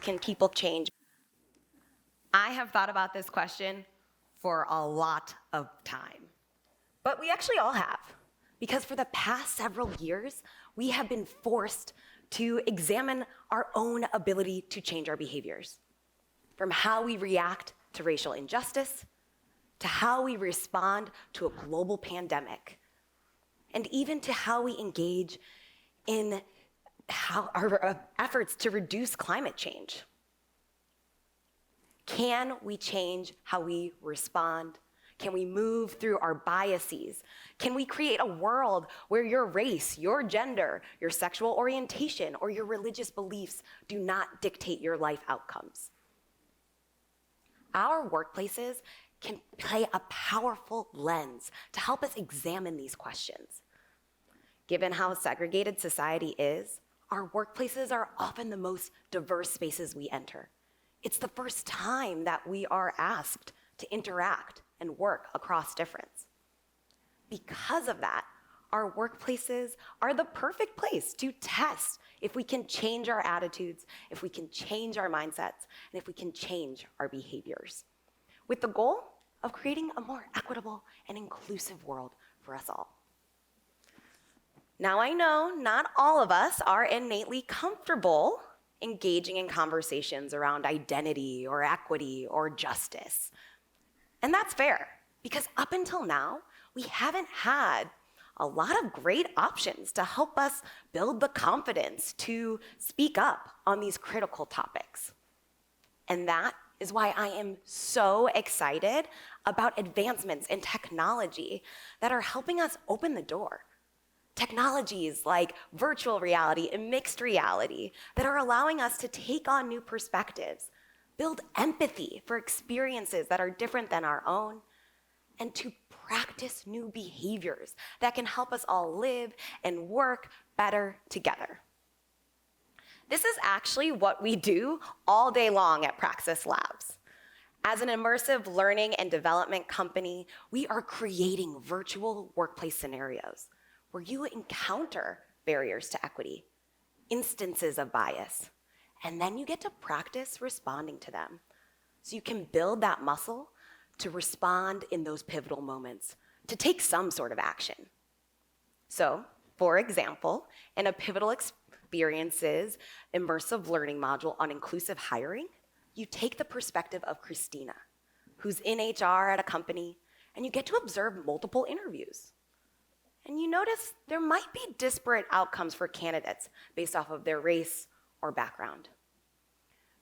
can people change? I have thought about this question for a lot of time, but we actually all have, because for the past several years, we have been forced to examine our own ability to change our behaviors, from how we react to racial injustice, to how we respond to a global pandemic, and even to how we engage in our efforts to reduce climate change. Can we change how we respond? Can we move through our biases? Can we create a world where your race, your gender, your sexual orientation, or your religious beliefs do not dictate your life outcomes? Our workplaces can play a powerful lens to help us examine these questions. Given how segregated society is, our workplaces are often the most diverse spaces we enter. It's the first time that we are asked to interact and work across difference. Because of that, our workplaces are the perfect place to test if we can change our attitudes, if we can change our mindsets, and if we can change our behaviors, with the goal of creating a more equitable and inclusive world for us all. Now, I know not all of us are innately comfortable engaging in conversations around identity or equity or justice. And that's fair, because up until now, we haven't had a lot of great options to help us build the confidence to speak up on these critical topics. And that is why I am so excited about advancements in technology that are helping us open the door. Technologies like virtual reality and mixed reality that are allowing us to take on new perspectives, build empathy for experiences that are different than our own, and to practice new behaviors that can help us all live and work better together. This is actually what we do all day long at Praxis Labs. As an immersive learning and development company, we are creating virtual workplace scenarios where you encounter barriers to equity, instances of bias, and then you get to practice responding to them. So you can build that muscle to respond in those pivotal moments, to take some sort of action. So, for example, in a pivotal experiences immersive learning module on inclusive hiring, you take the perspective of Christina, who's in HR at a company, and you get to observe multiple interviews. And you notice there might be disparate outcomes for candidates based off of their race or background.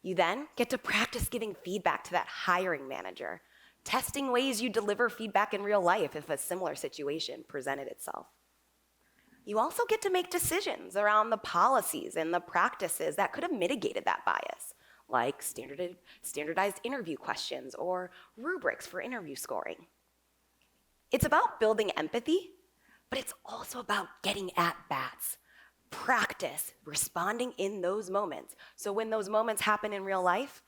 You then get to practice giving feedback to that hiring manager, testing ways you deliver feedback in real life if a similar situation presented itself. You also get to make decisions around the policies and the practices that could have mitigated that bias, like standardized interview questions or rubrics for interview scoring. It's about building empathy, but it's also about getting at-bats, practice responding in those moments. So when those moments happen in real life,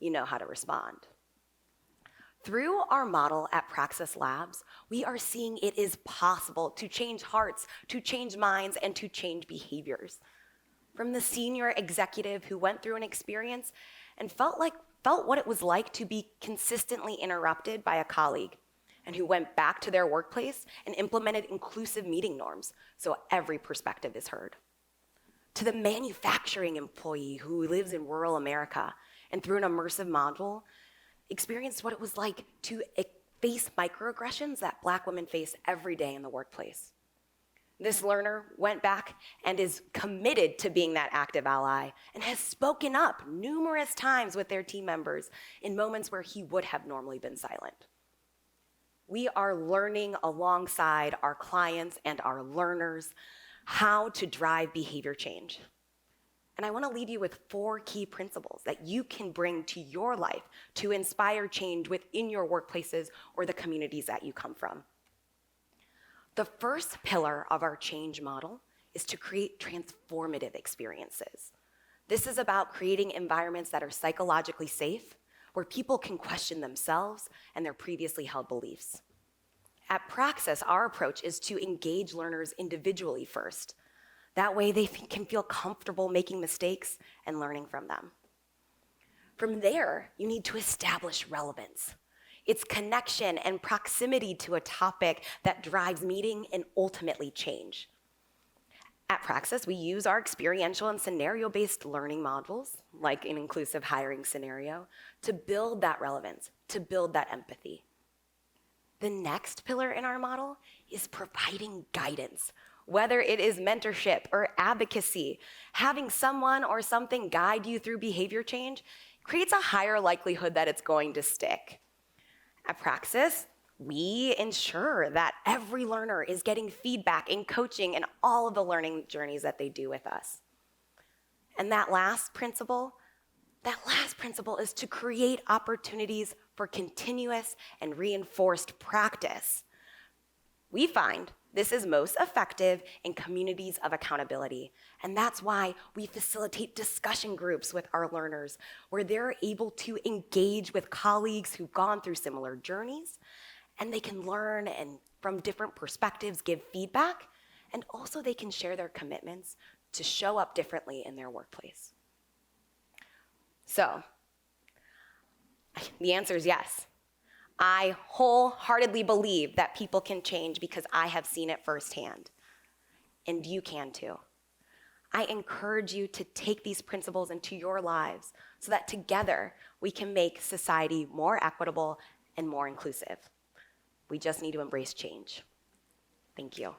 you know how to respond. Through our model at Praxis Labs, we are seeing it is possible to change hearts, to change minds, and to change behaviors. From the senior executive who went through an experience and felt what it was like to be consistently interrupted by a colleague, and who went back to their workplace and implemented inclusive meeting norms so every perspective is heard. To the manufacturing employee who lives in rural America and through an immersive module, experienced what it was like to face microaggressions that Black women face every day in the workplace. This learner went back and is committed to being that active ally and has spoken up numerous times with their team members in moments where he would have normally been silent. We are learning alongside our clients and our learners how to drive behavior change. And I want to leave you with 4 key principles that you can bring to your life to inspire change within your workplaces or the communities that you come from. The first pillar of our change model is to create transformative experiences. This is about creating environments that are psychologically safe, where people can question themselves and their previously held beliefs. At Praxis, our approach is to engage learners individually first. That way they can feel comfortable making mistakes and learning from them. From there, you need to establish relevance. It's connection and proximity to a topic that drives meaning and ultimately change. At Praxis, we use our experiential and scenario-based learning modules, like an inclusive hiring scenario, to build that relevance, to build that empathy. The next pillar in our model is providing guidance. Whether it is mentorship or advocacy, having someone or something guide you through behavior change creates a higher likelihood that it's going to stick. At Praxis, we ensure that every learner is getting feedback and coaching in all of the learning journeys that they do with us. And that last principle is to create opportunities for continuous and reinforced practice. We find this is most effective in communities of accountability, and that's why we facilitate discussion groups with our learners, where they're able to engage with colleagues who've gone through similar journeys, and they can learn and from different perspectives give feedback, and also they can share their commitments to show up differently in their workplace. So, the answer is yes. I wholeheartedly believe that people can change because I have seen it firsthand. And you can too. I encourage you to take these principles into your lives so that together we can make society more equitable and more inclusive. We just need to embrace change. Thank you.